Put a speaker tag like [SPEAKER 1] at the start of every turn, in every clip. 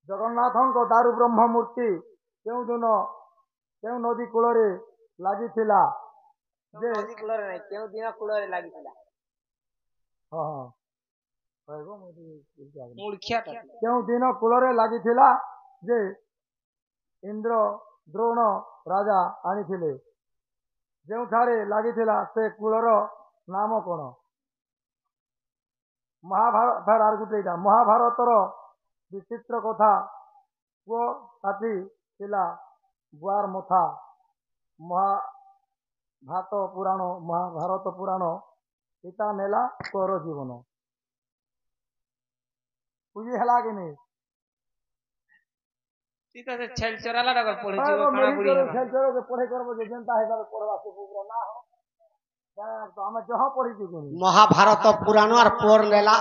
[SPEAKER 1] ଜଗନ୍ନାଥଙ୍କ ଦାରୁ ବ୍ରହ୍ମ ମୂର୍ତ୍ତି କେଉଁଦିନ କେଉଁ ନଦୀ କୂଳରେ ଲାଗିଥିଲା ଯେ
[SPEAKER 2] ନଦୀ କୂଳରେ ନାହିଁ, କେଉଁ ଦିନ କୂଳରେ ଲାଗିଥିଲା?
[SPEAKER 1] ହଁ ହଁ କହିବ
[SPEAKER 2] ମୁଖ୍ୟଟା
[SPEAKER 1] କେଉଁ ଦିନ କୂଳରେ ଲାଗିଥିଲା ଯେ ଇନ୍ଦ୍ର ଦ୍ରୋଣ ରାଜା ଆଣିଥିଲେ, ଯେଉଁଠାରେ ଲାଗିଥିଲା ସେ କୂଳର ନାମ କ'ଣ? ମହାଭାରତର ବିଚିତ୍ର କଥା। ପୁଅ କାଟି ଥିଲା ବୁଆର ମଥା। ମହାଭାରତ ପୁରାଣ ପିତା ନେଲା ପୁଅର ଜୀବନ। ବୁଝି ହେଲା କି ନାଇଁ?
[SPEAKER 2] ଛେଲ ଚରାଲା ପଢେଇ
[SPEAKER 1] କରବ ଯେ ଯେନ୍ତା ହେଇପାରେ ପଢବା ସେ ବୁକର ନା ହୋ ଆମେ ଜହ ପଢିଛୁ କି
[SPEAKER 3] ମହାଭାରତ ପୁରାଣ আর পুর নেলা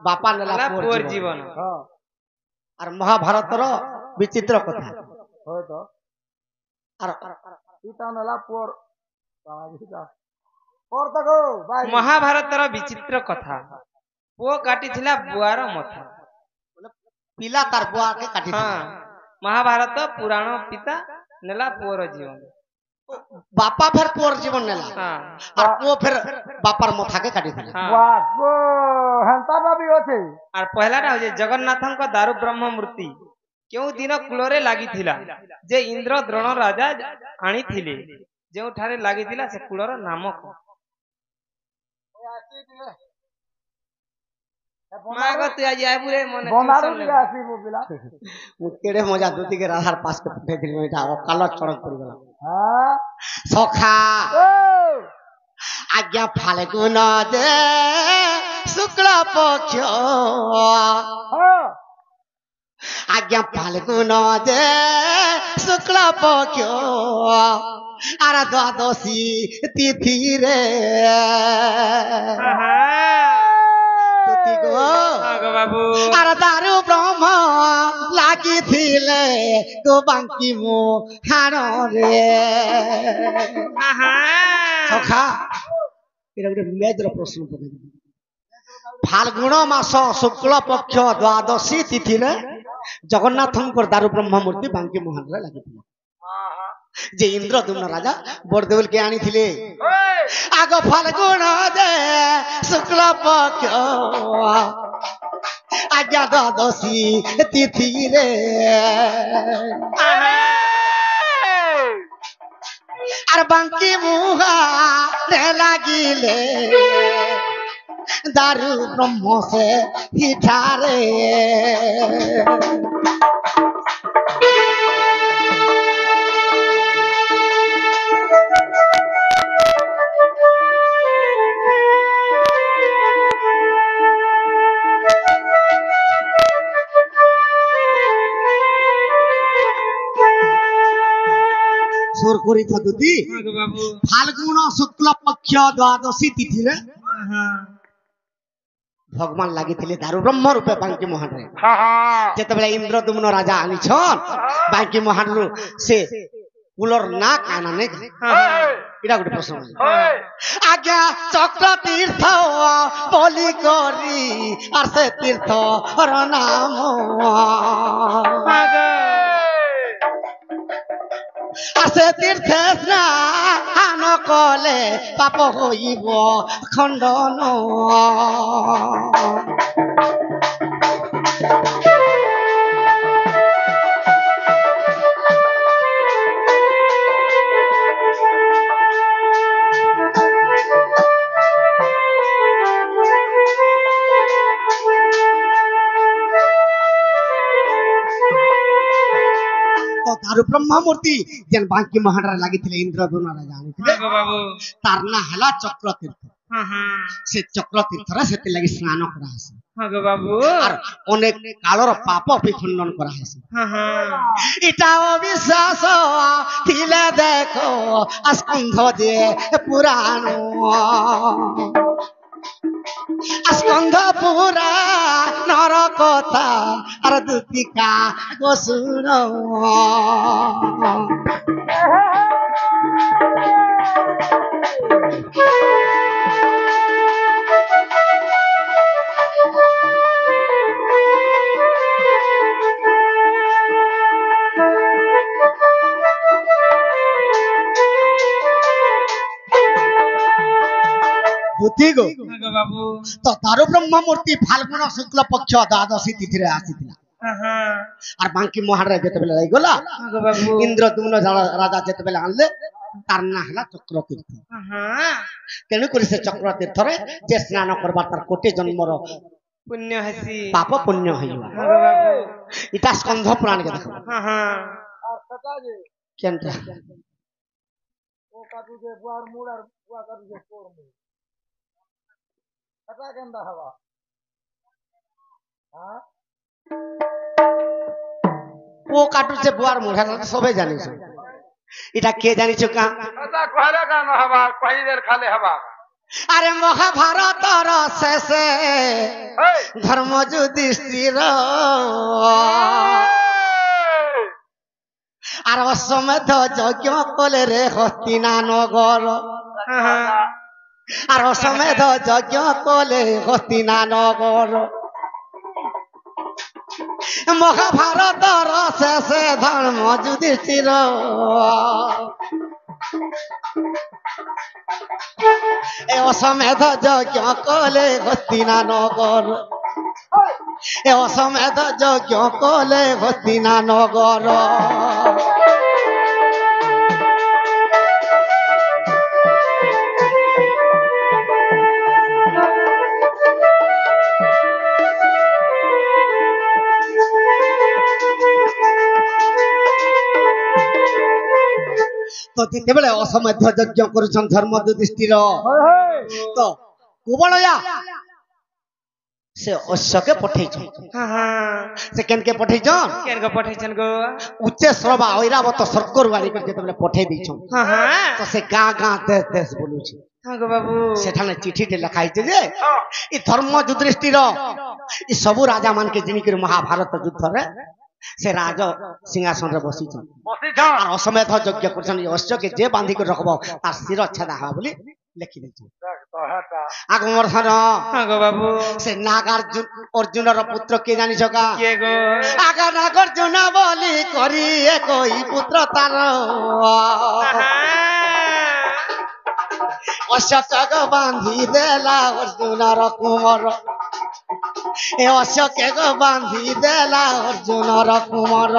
[SPEAKER 3] বাপা নেলা পুর জীবন
[SPEAKER 1] ହଁ
[SPEAKER 3] আর মহাভারতর বিচিত্র কথা
[SPEAKER 1] হয়তো
[SPEAKER 3] আর
[SPEAKER 1] ପିତା ନେଲା ପୁଅର ପଢ ତାକୁ ଭାଇ
[SPEAKER 2] ମହାଭାରତର ବିଚିତ୍ର କଥା। ପୁଅ କାଟିଥିଲା ବୁଆର ମଥା।
[SPEAKER 3] পিলা তার বুয়াকে কাটি
[SPEAKER 2] ହଁ, ମହାଭାରତ ପୁରାଣ ପିତା ନେଲା ପୁଅର ଜୀବନ।
[SPEAKER 3] বাপা ফের পুর জীবন নেলা
[SPEAKER 2] ହଁ
[SPEAKER 3] আর পুও ফের বাপার মাথাকে কাটি দিলা
[SPEAKER 2] ହଁ।
[SPEAKER 1] ବାପ ହେନ୍ତା ବି ଅଛି।
[SPEAKER 2] আর পহলাটা হচ্ছে জগন্নাথଙ୍କ ଦାରୁ ବ୍ରହ୍ମ ମୂର୍ତ୍ତି କେଉଁ ଦିନ କୂଳରେ ଲାଗିଥିଲା ଯେ ଇନ୍ଦ୍ର ଦ୍ରୋଣ ରାଜା ଆଣିଥିଲେ, ଯେଉଁଠାରେ ଲାଗିଥିଲା ସେ କୂଳର ନାମ କଣ? ମାଗ ତୁ ଆଜି ଆଇବୁରେ ମନେ
[SPEAKER 1] ବନାରୁ
[SPEAKER 2] tension
[SPEAKER 1] ଟିକେ
[SPEAKER 2] ନେବୁ।
[SPEAKER 1] ଆସିବୁ ପିଲା
[SPEAKER 3] ମୁଁ କେଡେ ମଜା ଦୁତିକେ ରାଧାର ପାସ୍ কে ପଠେଇଥିଲି ଏଇଟା ଅକାଲ ଚড়ক ପଡିଗଲା
[SPEAKER 1] ହଁ
[SPEAKER 3] সখা
[SPEAKER 1] ଓ
[SPEAKER 3] আজ্ঞা ফাল্গুন যে শুক্ল পক্ষ
[SPEAKER 1] ହଁ
[SPEAKER 3] আজ্ঞা ফাল্গুন যে শুক্ল পক্ষ আর দ্বাদশী তিথি রে তুতি গো
[SPEAKER 2] ହଁ গো বাবু।
[SPEAKER 3] আর দারু ব্রহ্ম লাগিছিলে তো বাঙ্কি মো হাড় রে সখা এটা গোটে মেজর প্রশ্ন পকাইলি ফাল্গুন মাস শুক্ল পক্ষ দ্বাদশী তিথিরে জগন্নাথঙ্কর দারু ব্রহ্ম মূর্তি বাঙ্কি মোহনরে লাগিଥିଲା যে ইন্দ্রদুম্ন রাজা বরদেউলকে আনিଥିଲେ আগ ফাল্গুন দে শুক্ল পক্ষ আজ্ঞা দ্বাদশী তিথিরে আর বাঙ্কি মুহারে লাগিলে দারু ব্রহ্ম সে হিঠারে সুর করি থুতি
[SPEAKER 2] ହଁ ଗো ବାବୁ।
[SPEAKER 3] ফাল্গুন শুক্ল পক্ষ দ্বাদশী তিথিরে ভগবান লাগিଥିଲେ দারু ব্রহ্ম রূপে বাঙ্কি মহানরে যেতবেলে ইন্দ্রদুম্ন রাজা আনিছন বাঙ্কি মহানরু সে কুলর না কানা নেই এটা গোটে প্রশ্ন আজ্ঞা চক্র তীর্থ বলি করি আর সে তীর্থ নাম আর সে তীর্থে স্নান কলে পাপ হইব খণ্ডন তো দারু ব্রহ্ম মূর্তি যেন বাঙ্কি মহানরে লাগিଥିଲେ ইন্দ্রদুম্ন রাজা আনিଥିଲେ
[SPEAKER 2] ହଁ ଗো ବାବୁ।
[SPEAKER 3] তার না হেলা চক্র তীর্থ
[SPEAKER 2] ହଁ ହଁ
[SPEAKER 3] সে চক্র তীর্থরে সেতে লাগি স্নান করা হয়েছে
[SPEAKER 2] ହଁ গো বাবু।
[SPEAKER 3] আর অনেক কালর পাপ বিখণ্ডন করা হয়েছে
[SPEAKER 2] ହଁ ହଁ
[SPEAKER 3] এটা অবিশ্বাস থিলে দেখো স্কন্ধ যে পুরাণ স্কন্ধ পুরাণর কথা আর দুতিকা গো শুন মূর্তি গো
[SPEAKER 2] গো বাবু
[SPEAKER 3] তো দারু ব্রহ্ম মূর্তি ফাল্গুন শুক্ল পক্ষ দ্বাদশী তিথিরে আসিଥିଲା আর বাঙ্কি মহারাজ যেতবেলে রহিগলা
[SPEAKER 2] গো বাবু
[SPEAKER 3] ইন্দ্রদুম্ন রাজা যেতবেলে আনলে তার না হলা চক্রতীর্থ তেণু করে সে চক্রতীর্থরে যে স্নান করবার তার কোটি জন্মর
[SPEAKER 2] পুণ্য হাসি
[SPEAKER 3] পাপ পুণ্য হইবা
[SPEAKER 2] গো বাবু
[SPEAKER 3] এটা স্কন্ধ পুরাণকে দেখো
[SPEAKER 1] আর সেটা যে
[SPEAKER 3] কেনটা
[SPEAKER 1] ও কাটু যে বুয়ার মুড় আর বুয়া কাটু যে কোর মুড় সেটা কেনটা হবা হ্যাঁ
[SPEAKER 3] ও কাটুছে বুয়ার মুড়া সবাই জানিস এটা কে জানিছ কা
[SPEAKER 1] এটা কইলে কেন হবা কইদের খালি হবা
[SPEAKER 3] আরে মহাভারতর শেষে ধর্ম যুধিষ্ঠির আর অশ্বমেধ যজ্ঞ কলে রে হস্তিনা নগর আর অশ্বমেধ যজ্ঞ কলে হস্তিনা নগর মহাভারতর শেষে ধর্ম যুধিষ্ঠির এ অশ্বমেধ যজ্ঞ কলে হস্তিনা নগর এ অশ্বমেধ যজ্ঞ কলে হস্তিনা নগর তো যেତେବେଳେ অসমধ্য যজ্ঞ କରୁଛନ୍ ধর্ম যুধিষ্ঠির তো কুবলয়া সে অশ্বকে পঠেইছন সে কেনকে পঠেইছন
[SPEAKER 2] কেন গো পঠাইছেন গো
[SPEAKER 3] উচ্চ শ্রবা ঐরাবত স্বর্গর বাড়ি করে যেତେବେଳେ পঠেই ଦେଇছন তো সে গাঁ গাঁ দেশ দেশ বলুছে
[SPEAKER 2] গো বাবু
[SPEAKER 3] সেখানে চিঠিতে লেখা হয়েছে যে এই ধর্ম যুধিষ্ঠির এই সবু রাজা মানকে যিনিকি মহাভারত যুদ্ধরে সে রাজ সিংহাসନରେ বসিছন আর অসমেধ যজ্ঞ করছেন এই অশ্বকে যে বাঁধিকি রখব তার শির ছেদা হওয়া বলি লেখি ଦେଇছন আগমর্ধন
[SPEAKER 2] গো বাবু
[SPEAKER 3] সে নাগার্জুন অর্জুনর পুত্র কে জানিছ কা
[SPEAKER 2] কে গো
[SPEAKER 3] আগা নাগার্জুন বলি করি একই পুত্র তার অশ্বক বাঁধি দেলা অর্জুনর কুমর এ অশ্বকে গো বাঁধি দেলা অর্জুনর কুমর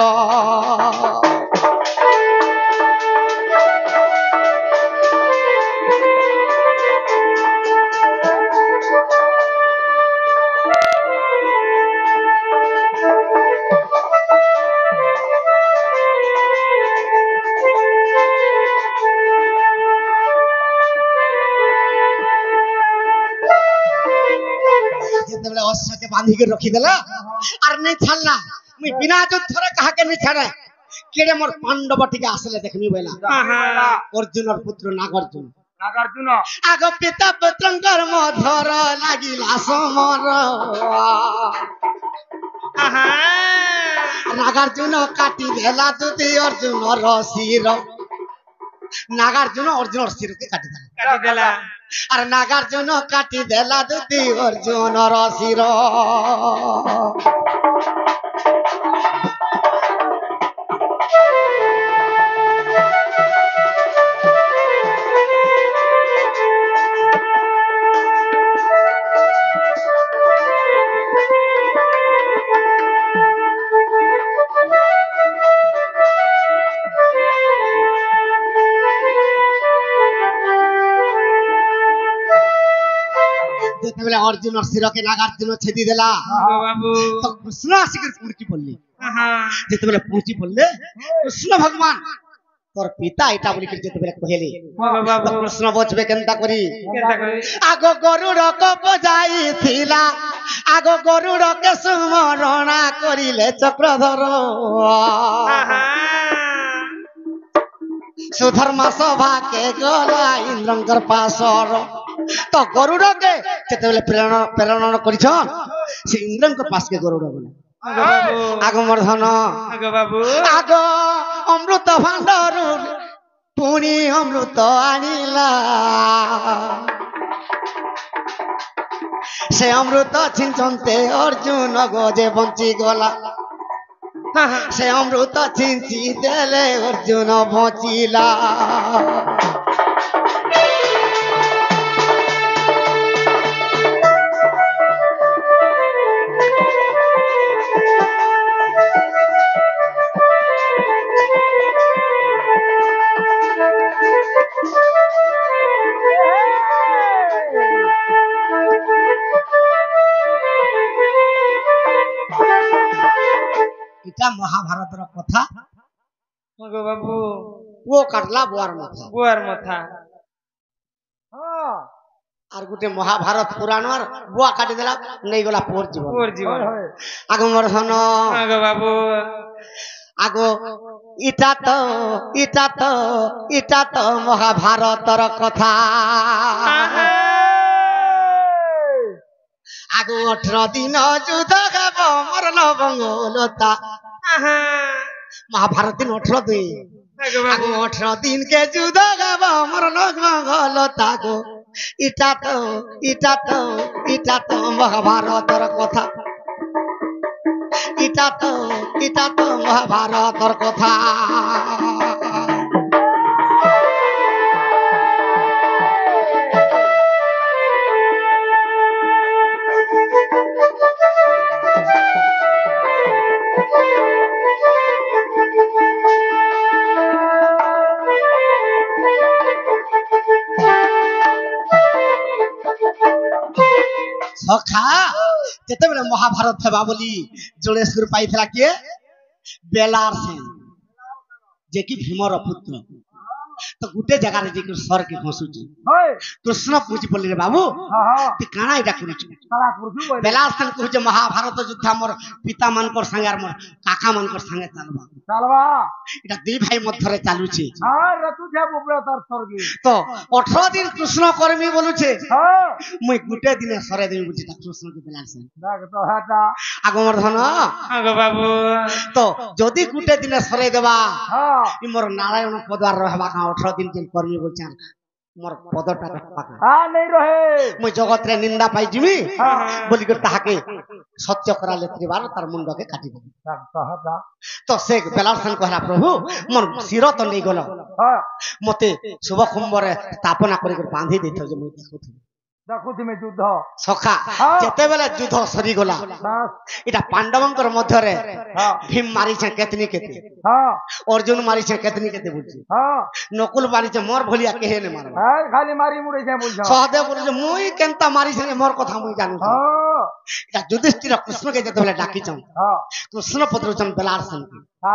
[SPEAKER 3] যেତେବେଳେ অশ্বকে বাঁধিকে রখিদেলা আর নেই ছাড়লা মুই বিনা যুদ্ধরে কাহাকে নেই ছাড়ে কেড়ে মোর পাণ্ডব টিকে আসলে দেখবি বইলা অর্জুনর পুত্র নাগার্জুন
[SPEAKER 1] নাগার্জুন
[SPEAKER 3] আগ পিতা পুত্রঙ্কর মধর লাগিলা সমর নাগার্জুন কাটি দেলা যদি অর্জুনর শির নাগার্জুন অর্জুনর শিরকে কাটি দেলা
[SPEAKER 2] কাটি দেলা
[SPEAKER 3] আর নাগার্জুন কাটি দেলা যদি অর্জুনর শির যেতেবেলে অর্জুনর শিরকে নাগার্জুন ছেদি দেলা
[SPEAKER 2] গো বাবু
[SPEAKER 3] তো কৃষ্ণ আসিকে পুঁচি পড়লি যেতেবেলে পুঁচি পড়লে কৃষ্ণ ভগবান তোর পিতা এটা বলি যেতেবেলে কহিলি
[SPEAKER 2] গো বাবু
[SPEAKER 3] তো কৃষ্ণ বচবে কেনতা করি
[SPEAKER 2] কেনটা করি
[SPEAKER 3] আগ গরুড়কে বজাইছিলা আগ গরুড়কে সুমরণা করিলে চক্রধর সুধর্মা সভাকে গলা ইন্দ্রঙ্কর পাশর তো গরুড়কে যেতেবেলে প্রেরণ করিছন সে ইন্দ্রঙ্কর পাশকে গরুড় বলে
[SPEAKER 2] গো বাবু
[SPEAKER 3] আগমর্ধন
[SPEAKER 2] গো বাবু
[SPEAKER 3] আগ অমৃত ভাণ্ডরু পুনি অমৃত আনিলা সে অমৃত ছিঞ্চন্তে অর্জুন গজে বঞ্চি গলা সে অমৃত ছিঞ্চি দেলে অর্জুন বঞ্চিলা এটা মহাভারতের কথা
[SPEAKER 2] গো বাবু
[SPEAKER 3] ও কাটলা বুয়ার মাথা
[SPEAKER 2] বুয়ার মাথা
[SPEAKER 1] হ্যাঁ
[SPEAKER 3] আর গোটে মহাভারত পুরাণর বুয়া কাটি দেলা নেই গলা পুর জীবন
[SPEAKER 2] বুয়ার জীবন
[SPEAKER 3] আগমর ধন
[SPEAKER 2] গো বাবু
[SPEAKER 3] আগো ইটা তো মহাভারতর কথা আগো 18 দিন যুদ্ধ খাব মরণ বঙ্গলতা মহাভারত দিন 18 দিন আগো 18 দিন কে যুদ্ধ খাব মরণ বঙ্গলতা গো ইটা তো মহাভারতর কথা এটা তো মহাভারতর কথা সখা যেତେବେଳେ ମହାଭାରତ ହେବା ବୋଲି ଜଳେଶ୍ୱର ପାଇଥିଲା କିଏ ବେଲାର ସେନ ଯେ କି ଭୀମର ପୁତ୍ର ତ ଗୋଟେ ଜାଗାରେ ଯାଇକି ସରକେ ଘଷୁଛି କୃଷ୍ଣ ପୂଜି ପଡିଲେ ବାବୁ ତୁ କାଣା ଏଇଟା କରୁଛୁ ବେଲାର ସେନ କହୁଛେ ମହାଭାରତ ଯୁଦ୍ଧ ଆମର ପିତା ମାନଙ୍କର ସାଙ୍ଗେ ମୋର କାକା ମାନଙ୍କର ସାଙ୍ଗେ ଚାଲବା এটা দুই ভাই মধ্যে চালুছে তো 18 দিন কৃষ্ণ কর্মী বলুছে মুই গোটে দিনে সরে দেবি বুঝি কৃষ্ণকে বেলাছে আগমর ধন
[SPEAKER 2] আগো বাবু
[SPEAKER 3] তো যদি গোটে দিনে সরে দেবা মোর নারায়ণ পদার রহবা 18 দিন কেন কর্মী বলছেন মোর পদটা পাকা
[SPEAKER 1] নেই রহে
[SPEAKER 3] মুই জগতরে নিন্দা পাই জিমি বলি করে তাহাকে সত্য করালে ত্রিবার তার মুন্ডকে কাটি দেবি তো সে বেলারসন কহলা প্রভু মোর শির তো নেই গল মতে শুভ কুম্ভরে স্থাপনা করে বাঁধি দিত যে মুই
[SPEAKER 1] দেখুথিমে যুদ্ধ
[SPEAKER 3] সখা যেতেবেলে যুদ্ধ সরিগলা এটা পাণ্ডবঙ্কর মধ্যরে ভীম মারিছে কেতনি কেতে অর্জুন মারিছে কেতনি কেতে বুঝছি নকুল মারিছে মোর ভলিয়া কেহে নে মারবা
[SPEAKER 1] খালি মারি মুড়েছে বলছ
[SPEAKER 3] সহদেব বলছে মুই কেনতা মারিছে মোর কথা মুই জানি এটা যুধিষ্ঠির কৃষ্ণকে যেতেবেলে ডাকিছন কৃষ্ণ পত্রচন বেলারসন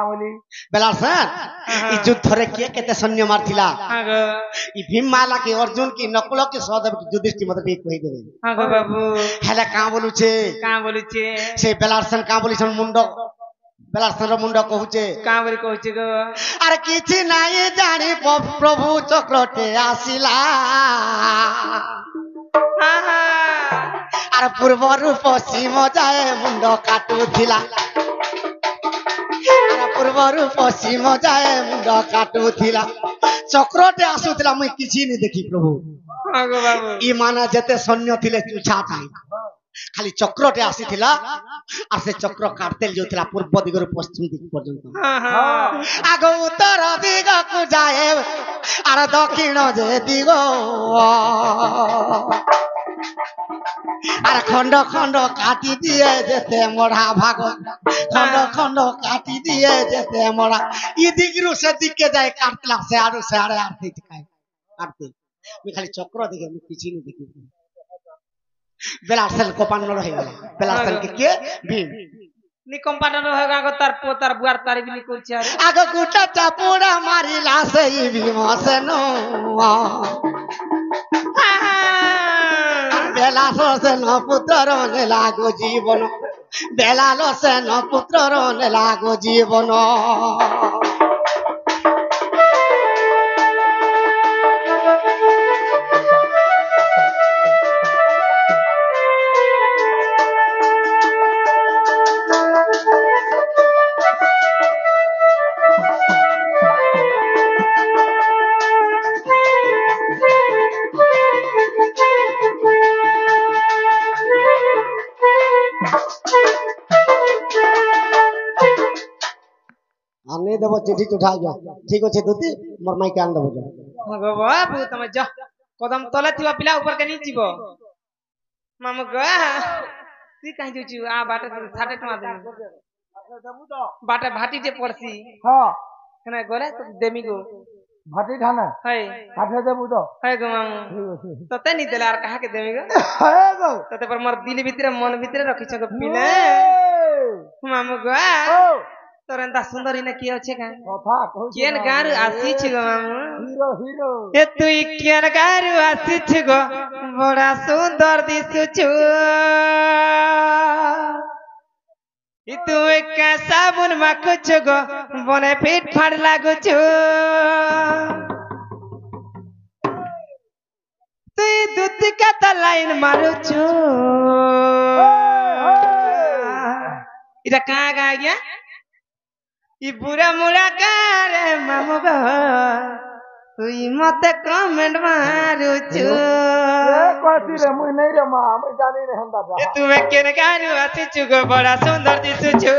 [SPEAKER 1] বলি
[SPEAKER 3] বেলারসন এই যুদ্ধরে কে কেতে সৈন্য মারছিলা এই ভীম মালা কি অর্জুন কি নকুল কি সহদেব কি যুধিষ্ঠির মতে ঠিক কই দেবে
[SPEAKER 2] আগো বাবু
[SPEAKER 3] হেলে কা বলুছে সেই বেলারসন কা বলিছন মুন্ড বেলারসনর মুন্ড কহুছে
[SPEAKER 2] কা বলি কହୁছে গো
[SPEAKER 3] আর কিছু নাই জানি প্রভু চক্রতে আসিলা আর পূর্বরূ পশ্চিম যায় মুন্ড কাটুছিলা পূর্বরূ পশ্চিম যায় মুন্ড কাটুছিলা চক্রতে আসুছিলা মুই কিছু নি দেখি প্রভু ই মানে যেতে সৈন্য থিলে চুছা টাই খালি চক্রটে আসিছিলা আর সে চক্র কাটতে যাওছিলা পূর্ব দিগর পশ্চিম দিক পর্যন্ত আগ উত্তর দিগকু যায় আর দক্ষিণ যে দিগ আর খন্ড খন্ড কাটি দিয়ে যেতে মরা ভাগ খন্ড খন্ড কাটি দিয়ে যেতে মরা ই দিগরু সে দিকে যায় কাটলা সে আড়ে আরতে কাটতে খালি চক্র দিকে আমি পিছিয়ে দেখি বেলারসেন কোপান্ন হয়ে গেল বেলারসেন কে ভীম
[SPEAKER 2] নি কম্পাউন্ডার হয়ে গেল তার পোতার বুয়ার তারিখ নি কইছে
[SPEAKER 3] আগ গুটা চাপুড়া মারিলা সেই ভীমসেন বেলারসেন পুত্রর লাগো জীবন বেলারসেন পুত্রর লাগো জীবন नहीं देव चिट्ठी उठा गया ठीक अच्छे दूती मोर माई के आन देव
[SPEAKER 2] बाबू तुम जा कदम तले थिबा पिला ऊपर के नी जीवो मामू ग ती काहे जुचु आ बाटे साटे टमा दे बाटे भाटी जे पड़सी
[SPEAKER 1] हां
[SPEAKER 2] कने गोले तो देमी गो
[SPEAKER 1] भाटी ठाना
[SPEAKER 2] है
[SPEAKER 1] काठे देबू तो
[SPEAKER 2] है गो मामू तते नी देला आर कहा के देमी गो
[SPEAKER 1] है गो
[SPEAKER 2] तते पर मोर दिल भीतर मन भीतर रखि छ गो पिले मामू ग তোর এন্তা সুন্দরী না কি আছে কাঁ
[SPEAKER 1] কথা কହୁଛୁ
[SPEAKER 2] কেন গাঁରୁ ଆସିଛୁ গো ମାମୁ
[SPEAKER 1] হিরো হিরো
[SPEAKER 2] ଏ ତୁଇ କେନ ଗାଁରୁ ଆସିଛୁ ଗো ବଡ଼ା ସୁନ୍ଦର ଦିଶୁଛୁ ଇ ତୁ ଏକା ସାବୁନ ମାଖୁଛୁ ଗো ବନେ ଫିଟ୍ ଫାଟ ଲାଗୁଛୁ তুই দুতি কাতা লাইন মারুଛୁ এটা কাঁ গাঁ আজ্ঞା ই বুড়া মুড়া গারে মামু গো তুই মতে কমেন্ট মারুଛୁ
[SPEAKER 1] কইছি রে মুই নাই রে মা আমি জানি রে হেন্দা যা
[SPEAKER 2] ଏ ତୁମେ କେନ ଗାଁରୁ ଆସିଛୁ ଗো ବଡ଼ା ସୁନ୍ଦର ଦିଶୁଛୁ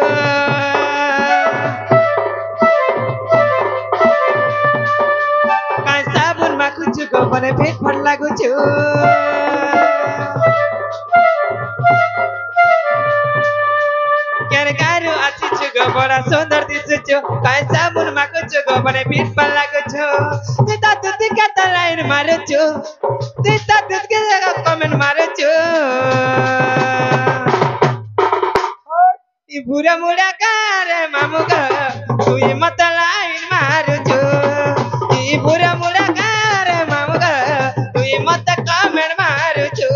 [SPEAKER 2] କାଇଁ ସାବୁନ ମାଖୁଛୁ ଗো ବନେ ଫିଟ୍ ଫାଟ ଲାଗୁଛୁ কেন গাঁରୁ ଆସିଛୁ গো বড়া সুন্দর দিଶୁଛୁ কাଇଁ সাবুন মাখুଛୁ গো বনে ফিট ফাট লাগুଛୁ তুই তা তুতি কাতা লাইন মারুଛୁ তুই তা তুতি কমেন্ট মারুଛୁ ই বুড়া মুড়া গারে মামু গো তুই মতে লাইন মারুଛୁ ই বুড়া মুড়া গারে মামু গো তুই মতে কমেন্ট মারুଛୁ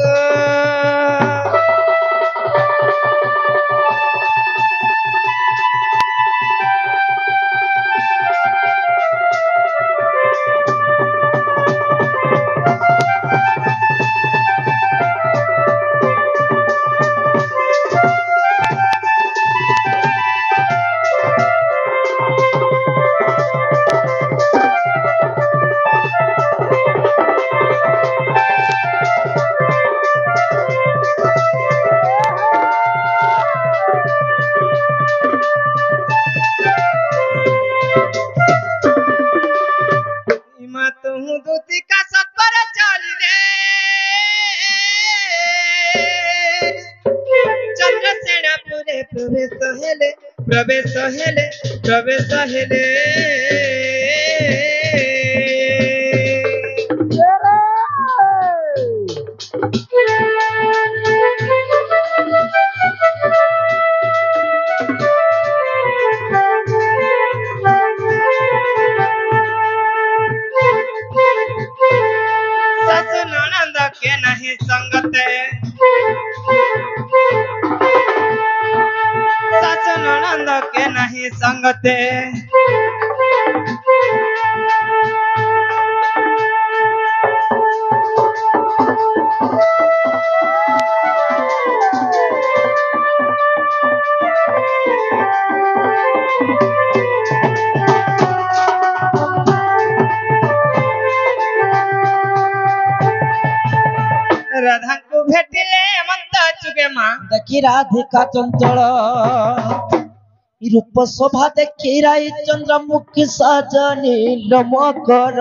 [SPEAKER 2] प्रवेश हेले ससु ननंद के नहीं संगते ससु ननंद के नहीं संगते राधा को भेटिले मंत चुके माँ
[SPEAKER 4] देखी राधिका चंचल रूप शोभा देखी राई चंद्रमुखी सजनी मकर